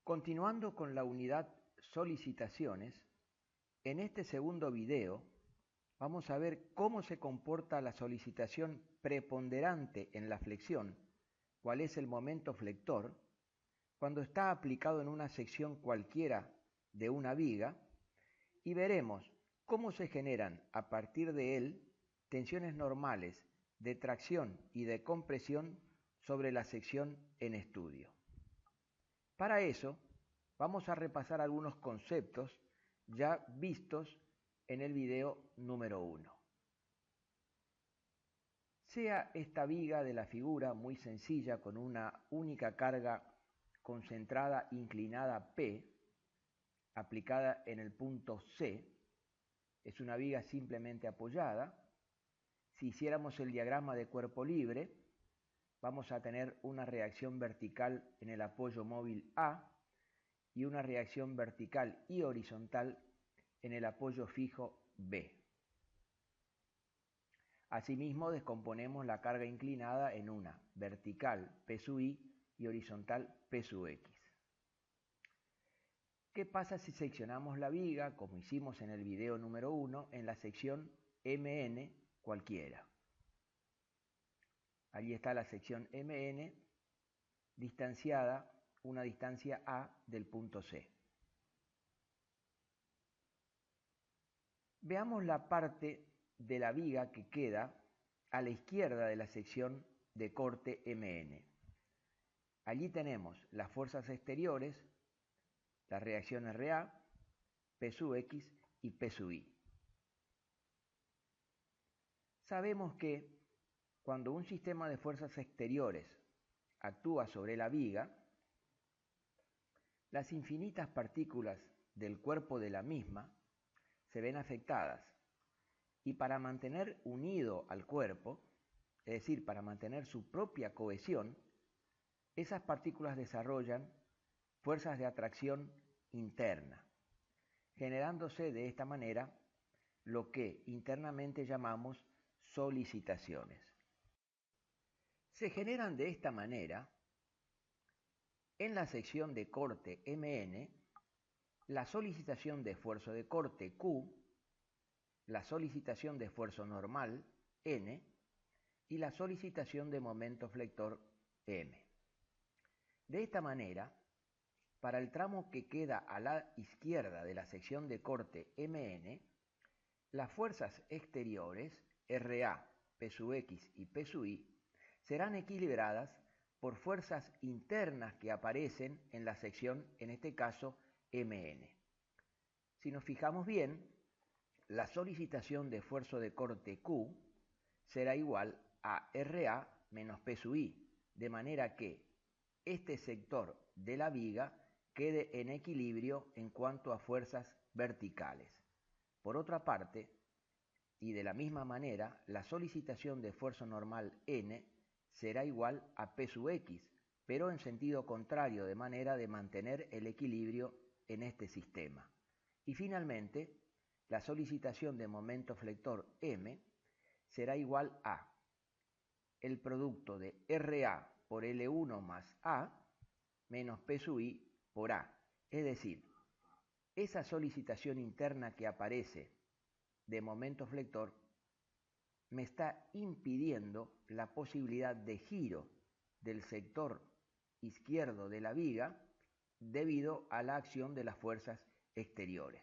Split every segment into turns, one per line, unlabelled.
Continuando con la unidad solicitaciones, en este segundo video vamos a ver cómo se comporta la solicitación preponderante en la flexión, cuál es el momento flector, cuando está aplicado en una sección cualquiera de una viga, y veremos cómo se generan a partir de él tensiones normales de tracción y de compresión sobre la sección en estudio. Para eso, vamos a repasar algunos conceptos ya vistos en el video número 1. Sea esta viga de la figura muy sencilla con una única carga concentrada inclinada P, aplicada en el punto C, es una viga simplemente apoyada. Si hiciéramos el diagrama de cuerpo libre, vamos a tener una reacción vertical en el apoyo móvil A, y una reacción vertical y horizontal en el apoyo fijo B. Asimismo, descomponemos la carga inclinada en una vertical P sub I y horizontal P sub X. ¿Qué pasa si seccionamos la viga, como hicimos en el video número 1, en la sección MN cualquiera? Allí está la sección MN distanciada, una distancia A del punto C. Veamos la parte de la viga que queda a la izquierda de la sección de corte MN. Allí tenemos las fuerzas exteriores, la reacción RA, P sub X y P sub I. Sabemos que cuando un sistema de fuerzas exteriores actúa sobre la viga, las infinitas partículas del cuerpo de la misma se ven afectadas, y para mantener unido al cuerpo, es decir, para mantener su propia cohesión, esas partículas desarrollan fuerzas de atracción interna, generándose de esta manera lo que internamente llamamos solicitaciones. Se generan de esta manera en la sección de corte MN la solicitación de esfuerzo de corte Q, la solicitación de esfuerzo normal N y la solicitación de momento flector M. De esta manera, para el tramo que queda a la izquierda de la sección de corte MN, las fuerzas exteriores RA, P sub X y P sub I serán equilibradas por fuerzas internas que aparecen en la sección, en este caso, MN. Si nos fijamos bien, la solicitación de esfuerzo de corte Q será igual a RA menos P sub I, de manera que este sector de la viga quede en equilibrio en cuanto a fuerzas verticales. Por otra parte, y de la misma manera, la solicitación de esfuerzo normal N será igual a P sub X, pero en sentido contrario, de manera de mantener el equilibrio en este sistema. Y finalmente, la solicitación de momento flector M será igual a el producto de RA por L1 más A menos P sub I por A. Es decir, esa solicitación interna que aparece de momento flector me está impidiendo la posibilidad de giro del sector izquierdo de la viga debido a la acción de las fuerzas exteriores.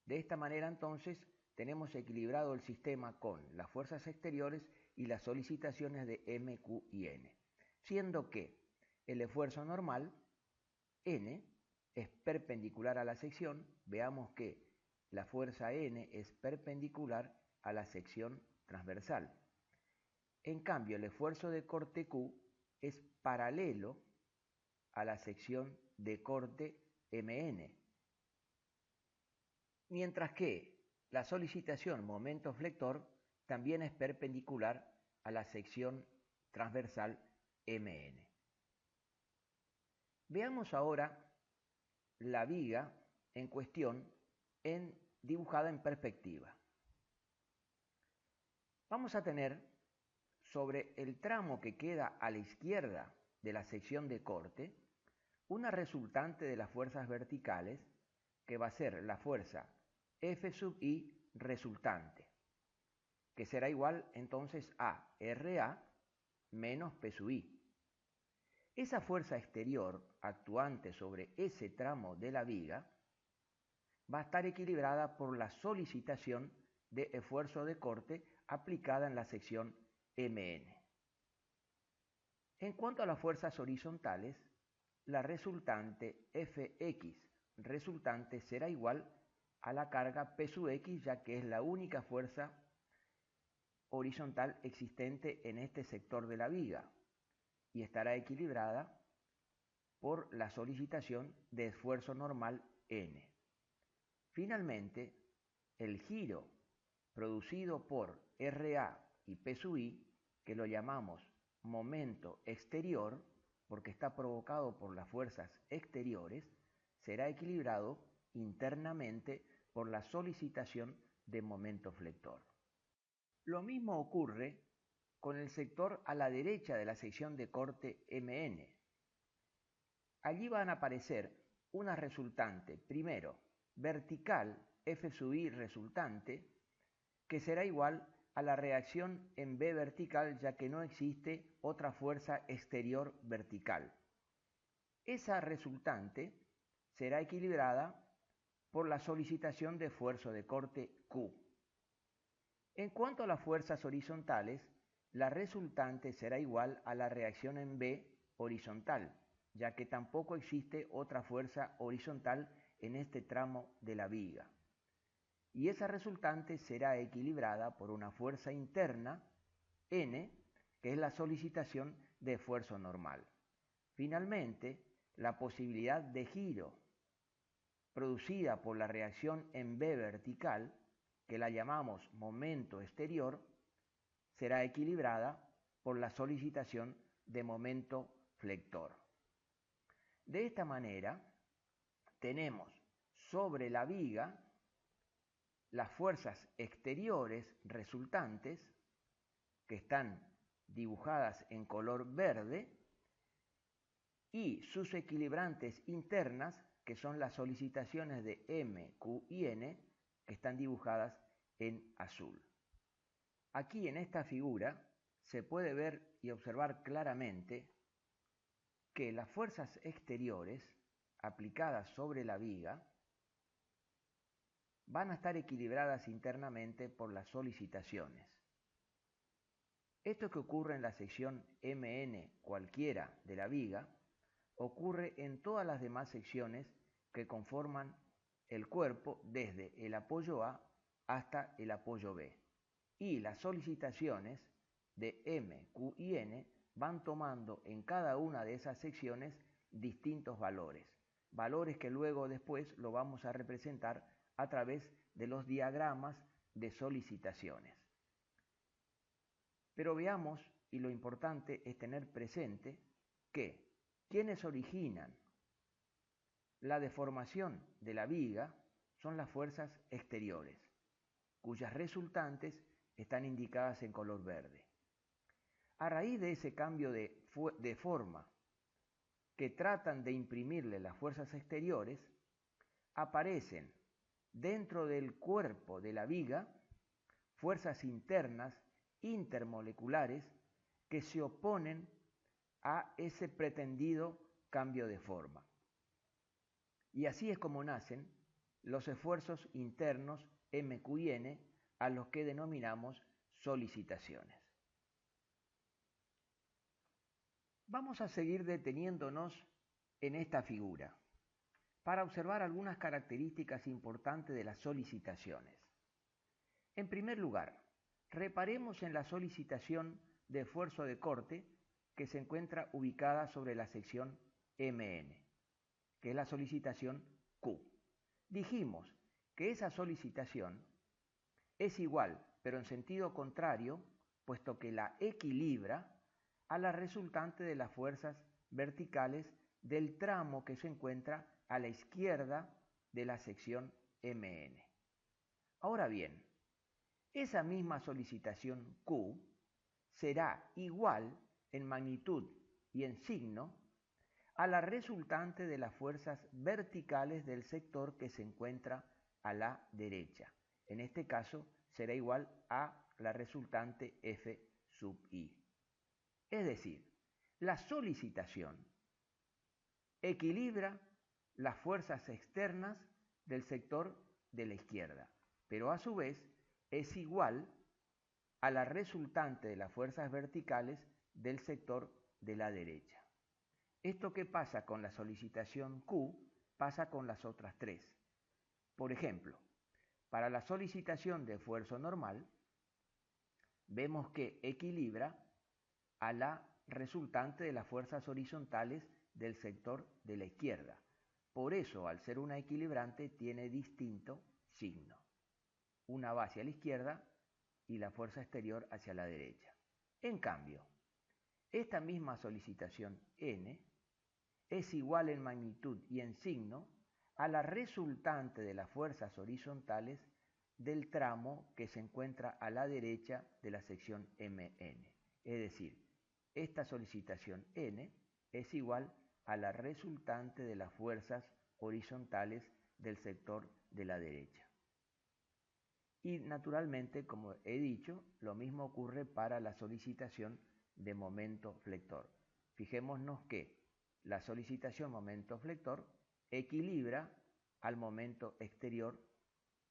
De esta manera, entonces, tenemos equilibrado el sistema con las fuerzas exteriores y las solicitaciones de M, Q y N, siendo que el esfuerzo normal, N, es perpendicular a la sección. Veamos que la fuerza N es perpendicular a la sección transversal. En cambio, el esfuerzo de corte Q es paralelo a la sección de corte MN, mientras que la solicitación momento flector también es perpendicular a la sección transversal MN. Veamos ahora la viga en cuestión dibujada en perspectiva. Vamos a tener sobre el tramo que queda a la izquierda de la sección de corte una resultante de las fuerzas verticales que va a ser la fuerza F sub I resultante, que será igual entonces a RA menos P sub I. Esa fuerza exterior actuante sobre ese tramo de la viga va a estar equilibrada por la solicitación de esfuerzo de corte aplicada en la sección MN. En cuanto a las fuerzas horizontales, la resultante Fx resultante será igual a la carga P sub X, ya que es la única fuerza horizontal existente en este sector de la viga y estará equilibrada por la solicitación de esfuerzo normal N. Finalmente, el giro producido por RA y P sub I, que lo llamamos momento exterior, porque está provocado por las fuerzas exteriores, será equilibrado internamente por la solicitación de momento flector. Lo mismo ocurre con el sector a la derecha de la sección de corte MN. Allí van a aparecer una resultante, primero, vertical F sub I resultante, que será igual a la reacción en B vertical, ya que no existe otra fuerza exterior vertical. Esa resultante será equilibrada por la solicitación de esfuerzo de corte Q. En cuanto a las fuerzas horizontales, la resultante será igual a la reacción en B horizontal, ya que tampoco existe otra fuerza horizontal en este tramo de la viga. Y esa resultante será equilibrada por una fuerza interna, N, que es la solicitación de esfuerzo normal. Finalmente, la posibilidad de giro producida por la reacción en B vertical, que la llamamos momento exterior, será equilibrada por la solicitación de momento flector. De esta manera, tenemos sobre la viga las fuerzas exteriores resultantes, que están dibujadas en color verde, y sus equilibrantes internas, que son las solicitaciones de M, Q y N, que están dibujadas en azul. Aquí en esta figura se puede ver y observar claramente que las fuerzas exteriores aplicadas sobre la viga van a estar equilibradas internamente por las solicitaciones. Esto que ocurre en la sección MN cualquiera de la viga ocurre en todas las demás secciones que conforman el cuerpo desde el apoyo A hasta el apoyo B. Y las solicitaciones de M, Q y N van tomando en cada una de esas secciones distintos valores. Valores que luego después lo vamos a representar a través de los diagramas de solicitaciones. Pero veamos, y lo importante es tener presente que quienes originan la deformación de la viga son las fuerzas exteriores, cuyas resultantes están indicadas en color verde. A raíz de ese cambio de forma que tratan de imprimirle las fuerzas exteriores, aparecen dentro del cuerpo de la viga fuerzas internas intermoleculares que se oponen a ese pretendido cambio de forma. Y así es como nacen los esfuerzos internos M, Q y N, a los que denominamos solicitaciones. Vamos a seguir deteniéndonos en esta figura para observar algunas características importantes de las solicitaciones. En primer lugar, reparemos en la solicitación de esfuerzo de corte que se encuentra ubicada sobre la sección MN, que es la solicitación Q. Dijimos que esa solicitación es igual, pero en sentido contrario, puesto que la equilibra a la resultante de las fuerzas verticales del tramo que se encuentra a la izquierda de la sección MN. Ahora bien, esa misma solicitación Q será igual en magnitud y en signo a la resultante de las fuerzas verticales del sector que se encuentra a la derecha. En este caso será igual a la resultante F sub I. Es decir, la solicitación equilibra las fuerzas externas del sector de la izquierda, pero a su vez es igual a la resultante de las fuerzas verticales del sector de la derecha. Esto que pasa con la solicitación Q pasa con las otras tres. Por ejemplo, para la solicitación de esfuerzo normal, vemos que equilibra a la resultante de las fuerzas horizontales del sector de la izquierda. Por eso, al ser una equilibrante, tiene distinto signo. Una va hacia la izquierda y la fuerza exterior hacia la derecha. En cambio, esta misma solicitación N es igual en magnitud y en signo a la resultante de las fuerzas horizontales del tramo que se encuentra a la derecha de la sección MN. Es decir, esta solicitación N es igual a la resultante de las fuerzas horizontales del sector de la derecha. Y naturalmente, como he dicho, lo mismo ocurre para la solicitación de momento flector. Fijémonos que la solicitación momento flector equilibra al momento exterior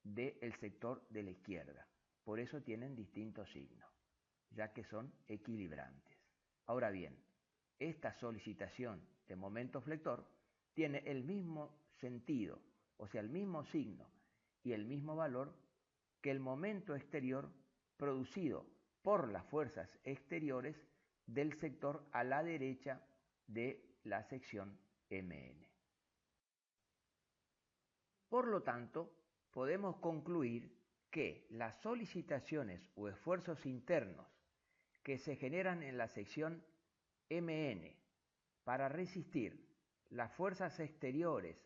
del sector de la izquierda. Por eso tienen distintos signos, ya que son equilibrantes. Ahora bien, esta solicitación de momento flector tiene el mismo sentido, o sea, el mismo signo y el mismo valor que el momento exterior producido por las fuerzas exteriores del sector a la derecha de la sección MN. Por lo tanto, podemos concluir que las solicitaciones o esfuerzos internos que se generan en la sección MN para resistir las fuerzas exteriores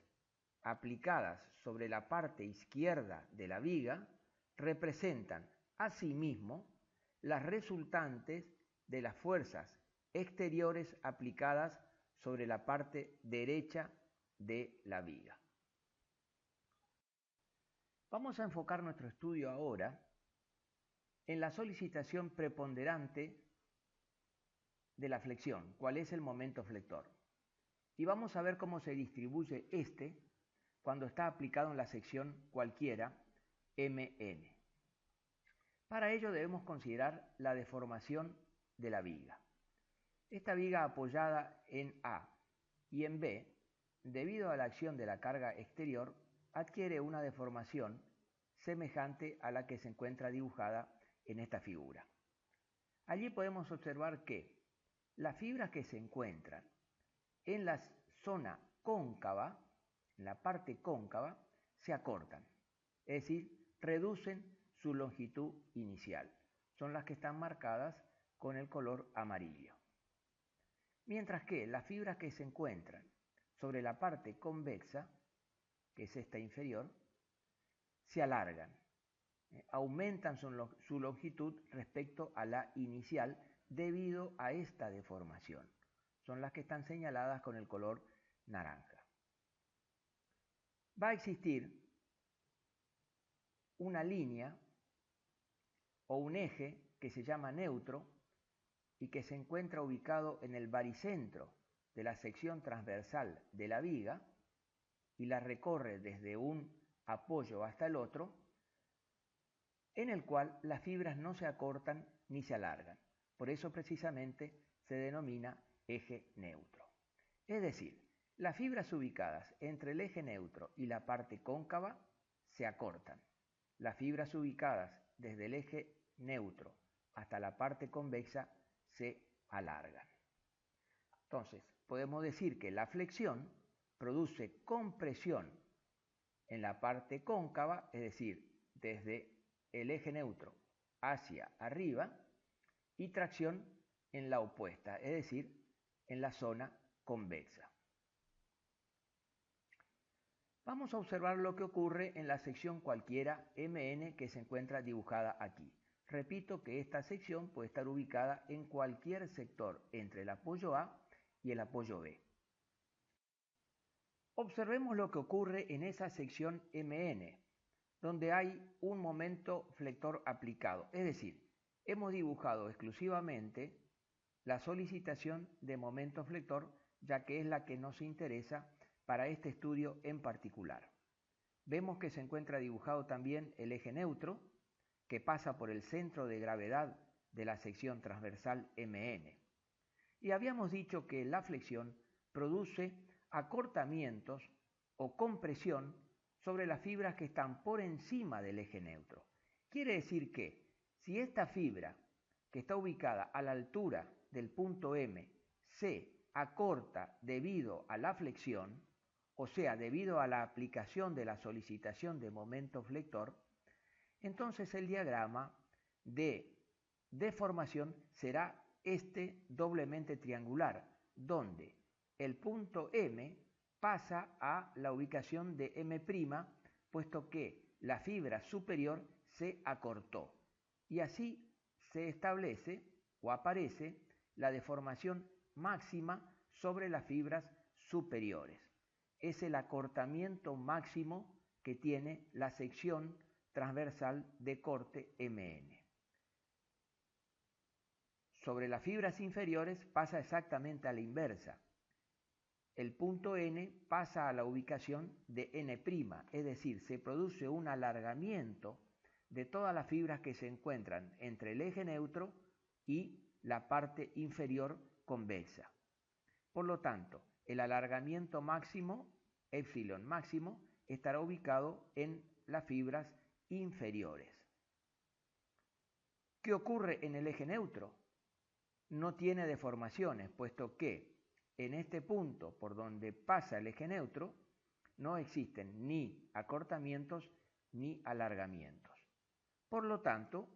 aplicadas sobre la parte izquierda de la viga representan asimismo las resultantes de las fuerzas exteriores aplicadas sobre la parte derecha de la viga. Vamos a enfocar nuestro estudio ahora en la solicitación preponderante de la flexión, cuál es el momento flector. Y vamos a ver cómo se distribuye este cuando está aplicado en la sección cualquiera MN. Para ello debemos considerar la deformación de la viga. Esta viga apoyada en A y en B, debido a la acción de la carga exterior, adquiere una deformación semejante a la que se encuentra dibujada en esta figura. Allí podemos observar que las fibras que se encuentran en la zona cóncava, en la parte cóncava, se acortan, es decir, reducen su longitud inicial. Son las que están marcadas con el color amarillo. Mientras que las fibras que se encuentran sobre la parte convexa, que es esta inferior, se alargan, aumentan su longitud respecto a la inicial debido a esta deformación. Son las que están señaladas con el color naranja. Va a existir una línea o un eje que se llama neutro y que se encuentra ubicado en el baricentro de la sección transversal de la viga y la recorre desde un apoyo hasta el otro, en el cual las fibras no se acortan ni se alargan. Por eso precisamente se denomina eje neutro. Es decir, las fibras ubicadas entre el eje neutro y la parte cóncava se acortan. Las fibras ubicadas desde el eje neutro hasta la parte convexa se alargan. Entonces, podemos decir que la flexión produce compresión en la parte cóncava, es decir, desde el eje neutro hacia arriba, y tracción en la opuesta, es decir, en la zona convexa. Vamos a observar lo que ocurre en la sección cualquiera MN que se encuentra dibujada aquí. Repito que esta sección puede estar ubicada en cualquier sector entre el apoyo A y el apoyo B. Observemos lo que ocurre en esa sección MN, donde hay un momento flector aplicado. Es decir, hemos dibujado exclusivamente la solicitación de momento flector, ya que es la que nos interesa para este estudio en particular. Vemos que se encuentra dibujado también el eje neutro, que pasa por el centro de gravedad de la sección transversal MN. Y habíamos dicho que la flexión produce acortamientos o compresión sobre las fibras que están por encima del eje neutro. Quiere decir que si esta fibra, que está ubicada a la altura del punto M, se acorta debido a la flexión, o sea, debido a la aplicación de la solicitación de momento flector, entonces el diagrama de deformación será este doblemente triangular, donde el punto M pasa a la ubicación de M', puesto que la fibra superior se acortó. Y así se establece o aparece la deformación máxima sobre las fibras superiores. Es el acortamiento máximo que tiene la sección transversal de corte MN. Sobre las fibras inferiores pasa exactamente a la inversa. El punto N pasa a la ubicación de N', es decir, se produce un alargamiento de todas las fibras que se encuentran entre el eje neutro y la parte inferior convexa. Por lo tanto, el alargamiento máximo, epsilon máximo, estará ubicado en las fibras inferiores. ¿Qué ocurre en el eje neutro? No tiene deformaciones, puesto que en este punto por donde pasa el eje neutro no existen ni acortamientos ni alargamientos. Por lo tanto,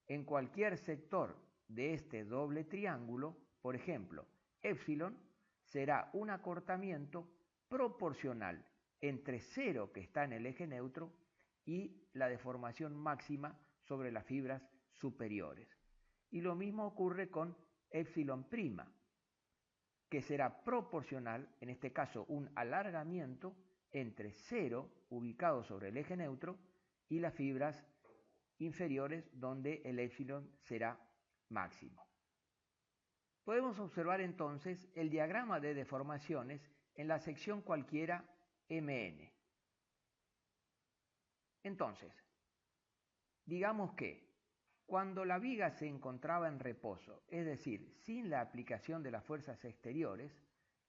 en cualquier sector de este doble triángulo, por ejemplo, epsilon será un acortamiento proporcional entre 0, que está en el eje neutro, y la deformación máxima sobre las fibras superiores. Y lo mismo ocurre con epsilon', que será proporcional, en este caso un alargamiento entre 0, ubicado sobre el eje neutro, y las fibras inferiores, donde el epsilon será máximo. Podemos observar entonces el diagrama de deformaciones en la sección cualquiera MN. Entonces, digamos que cuando la viga se encontraba en reposo, es decir, sin la aplicación de las fuerzas exteriores,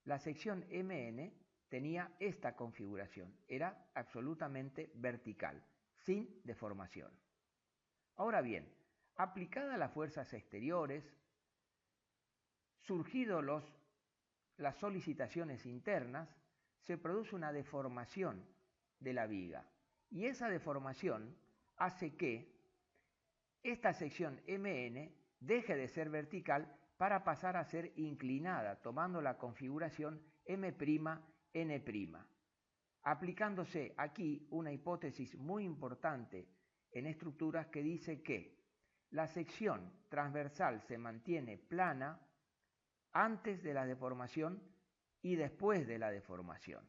la sección MN tenía esta configuración, era absolutamente vertical, sin deformación. Ahora bien, aplicadas las fuerzas exteriores, surgido las solicitaciones internas, se produce una deformación de la viga, y esa deformación hace que esta sección MN deje de ser vertical para pasar a ser inclinada, tomando la configuración M'N', aplicándose aquí una hipótesis muy importante en estructuras que dice que la sección transversal se mantiene plana antes de la deformación y después de la deformación.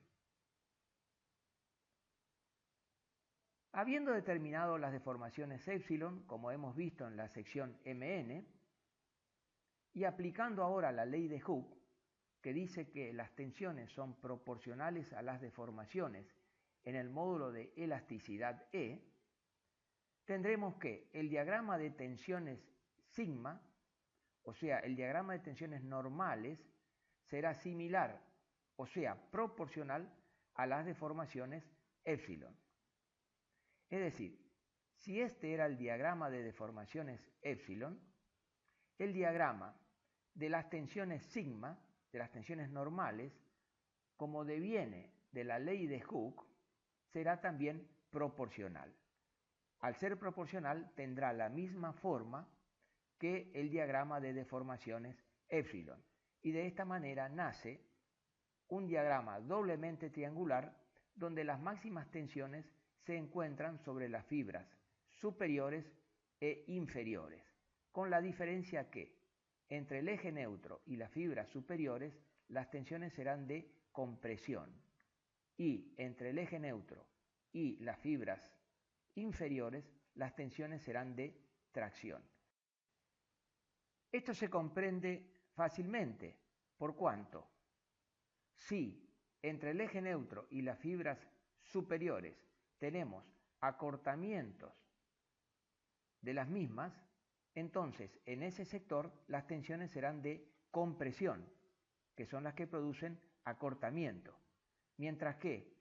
Habiendo determinado las deformaciones epsilon, como hemos visto en la sección MN, y aplicando ahora la ley de Hooke, que dice que las tensiones son proporcionales a las deformaciones en el módulo de elasticidad E, tendremos que el diagrama de tensiones sigma, o sea, el diagrama de tensiones normales, será similar, o sea, proporcional a las deformaciones epsilon. Es decir, si este era el diagrama de deformaciones epsilon, el diagrama de las tensiones sigma, de las tensiones normales, como deviene de la ley de Hooke, será también proporcional. Al ser proporcional tendrá la misma forma que el diagrama de deformaciones epsilon, y de esta manera nace un diagrama doblemente triangular donde las máximas tensiones se encuentran sobre las fibras superiores e inferiores, con la diferencia que entre el eje neutro y las fibras superiores las tensiones serán de compresión, y entre el eje neutro y las fibras inferiores, las tensiones serán de tracción. Esto se comprende fácilmente. ¿Por cuánto? Si entre el eje neutro y las fibras superiores tenemos acortamientos de las mismas, entonces en ese sector las tensiones serán de compresión, que son las que producen acortamiento, mientras que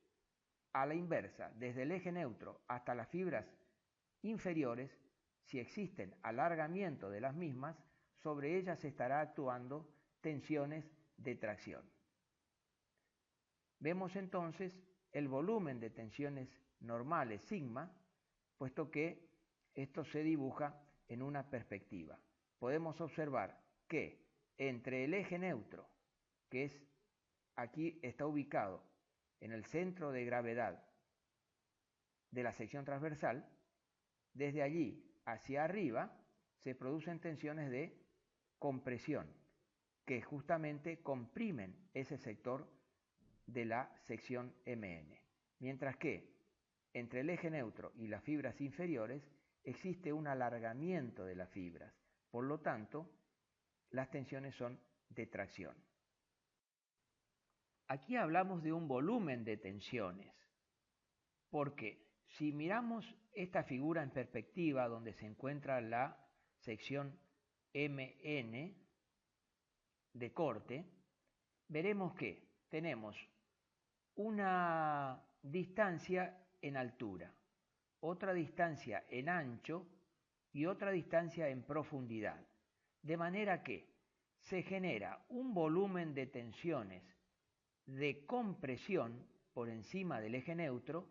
a la inversa, desde el eje neutro hasta las fibras inferiores, si existen alargamiento de las mismas, sobre ellas estará actuando tensiones de tracción. Vemos entonces el volumen de tensiones normales sigma, puesto que esto se dibuja en una perspectiva. Podemos observar que entre el eje neutro, que es aquí está ubicado en el centro de gravedad de la sección transversal, desde allí hacia arriba se producen tensiones de compresión, que justamente comprimen ese sector de la sección MN. Mientras que entre el eje neutro y las fibras inferiores existe un alargamiento de las fibras, por lo tanto, las tensiones son de tracción. Aquí hablamos de un volumen de tensiones, porque si miramos esta figura en perspectiva donde se encuentra la sección MN de corte, veremos que tenemos una distancia en altura, otra distancia en ancho y otra distancia en profundidad, de manera que se genera un volumen de tensiones de compresión por encima del eje neutro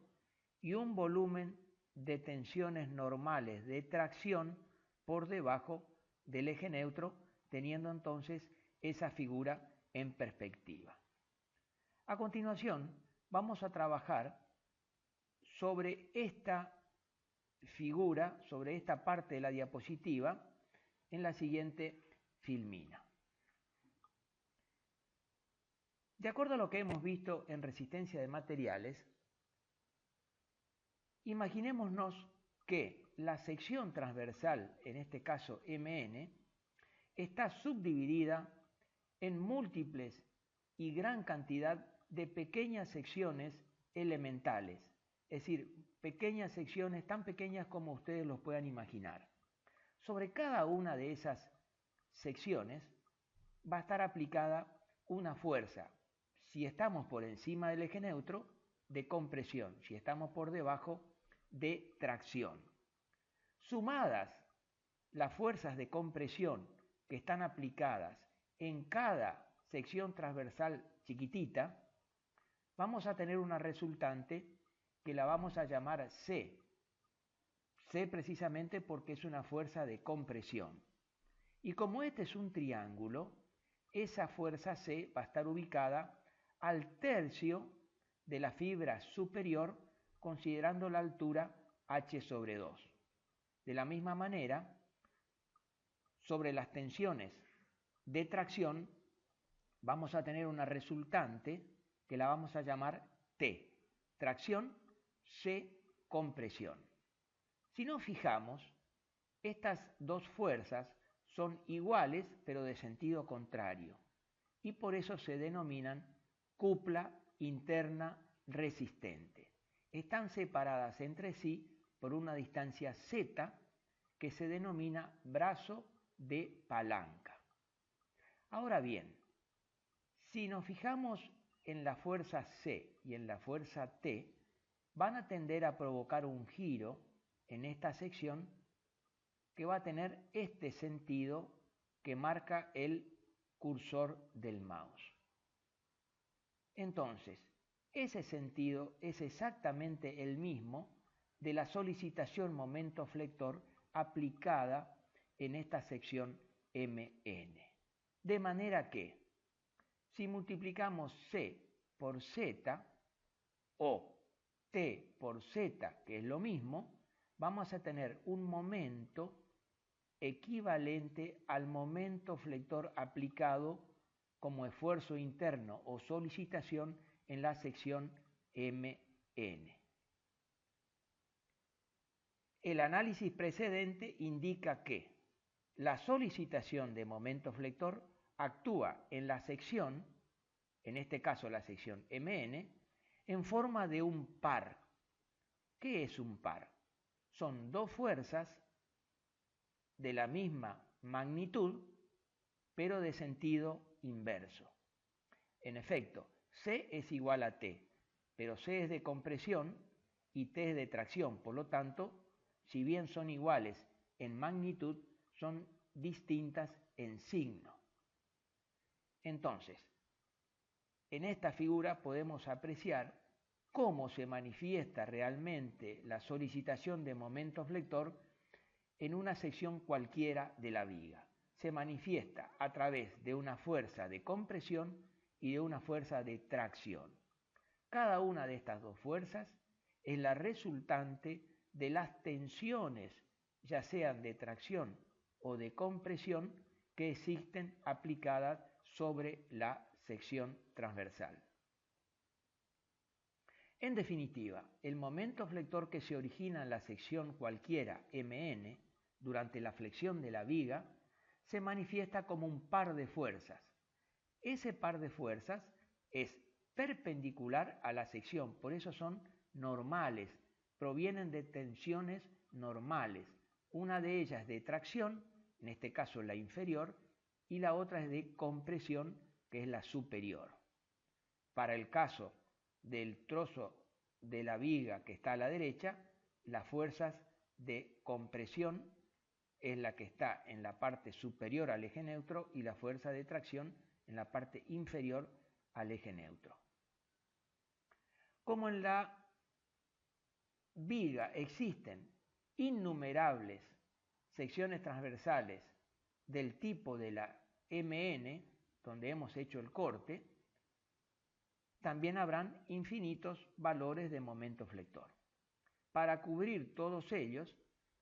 y un volumen de tensiones normales de tracción por debajo del eje neutro, teniendo entonces esa figura en perspectiva. A continuación, vamos a trabajar sobre esta figura, sobre esta parte de la diapositiva, en la siguiente filmina. De acuerdo a lo que hemos visto en resistencia de materiales, imaginémonos que la sección transversal, en este caso MN, está subdividida en múltiples y gran cantidad de pequeñas secciones elementales, es decir, pequeñas secciones tan pequeñas como ustedes los puedan imaginar. Sobre cada una de esas secciones va a estar aplicada una fuerza, si estamos por encima del eje neutro, de compresión, si estamos por debajo, de tracción. Sumadas las fuerzas de compresión que están aplicadas en cada sección transversal chiquitita, vamos a tener una resultante que la vamos a llamar C. C precisamente porque es una fuerza de compresión. Y como este es un triángulo, esa fuerza C va a estar ubicada al tercio de la fibra superior, considerando la altura h sobre 2. De la misma manera, sobre las tensiones de tracción, vamos a tener una resultante que la vamos a llamar T. Tracción, C, compresión. Si nos fijamos, estas dos fuerzas son iguales pero de sentido contrario y por eso se denominan cupla interna resistente. Están separadas entre sí por una distancia Z que se denomina brazo de palanca. Ahora bien, si nos fijamos en la fuerza C y en la fuerza T, van a tender a provocar un giro en esta sección que va a tener este sentido que marca el cursor del mouse. Entonces, ese sentido es exactamente el mismo de la solicitación momento flector aplicada en esta sección MN. De manera que, si multiplicamos C por Z o T por Z, que es lo mismo, vamos a tener un momento equivalente al momento flector aplicado como esfuerzo interno o solicitación en la sección MN. El análisis precedente indica que la solicitación de momento flector actúa en la sección, en este caso la sección MN, en forma de un par. ¿Qué es un par? Son dos fuerzas de la misma magnitud, pero de sentido inverso. En efecto, C es igual a T, pero C es de compresión y T es de tracción. Por lo tanto, si bien son iguales en magnitud, son distintas en signo. Entonces, en esta figura podemos apreciar cómo se manifiesta realmente la solicitación de momento flector en una sección cualquiera de la viga. Se manifiesta a través de una fuerza de compresión y de una fuerza de tracción. Cada una de estas dos fuerzas es la resultante de las tensiones, ya sean de tracción o de compresión, que existen aplicadas sobre la sección transversal. En definitiva, el momento flector que se origina en la sección cualquiera MN durante la flexión de la viga se manifiesta como un par de fuerzas. Ese par de fuerzas es perpendicular a la sección, por eso son normales, provienen de tensiones normales. Una de ellas es de tracción, en este caso la inferior, y la otra es de compresión, que es la superior. Para el caso del trozo de la viga que está a la derecha, las fuerzas de compresión es la que está en la parte superior al eje neutro y la fuerza de tracción en la parte inferior al eje neutro. Como en la viga existen innumerables secciones transversales del tipo de la MN, donde hemos hecho el corte, también habrán infinitos valores de momento flector. Para cubrir todos ellos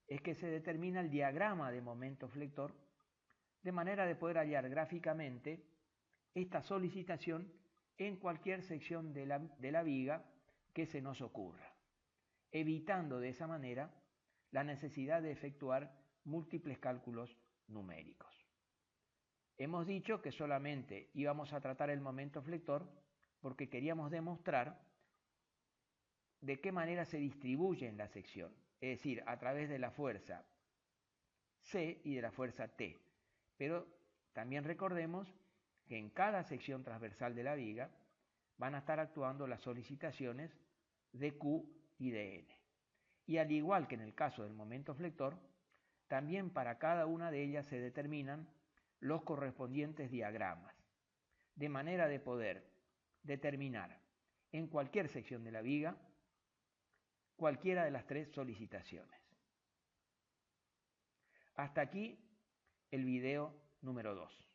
es que se determina el diagrama de momento flector, de manera de poder hallar gráficamente esta solicitación en cualquier sección de la viga que se nos ocurra, evitando de esa manera la necesidad de efectuar múltiples cálculos numéricos. Hemos dicho que solamente íbamos a tratar el momento flector porque queríamos demostrar de qué manera se distribuye en la sección, es decir, a través de la fuerza C y de la fuerza T. Pero también recordemos que en cada sección transversal de la viga van a estar actuando las solicitaciones de Q y de N. Y al igual que en el caso del momento flector, también para cada una de ellas se determinan los correspondientes diagramas, de manera de poder determinar en cualquier sección de la viga cualquiera de las tres solicitaciones. Hasta aquí el video número 2.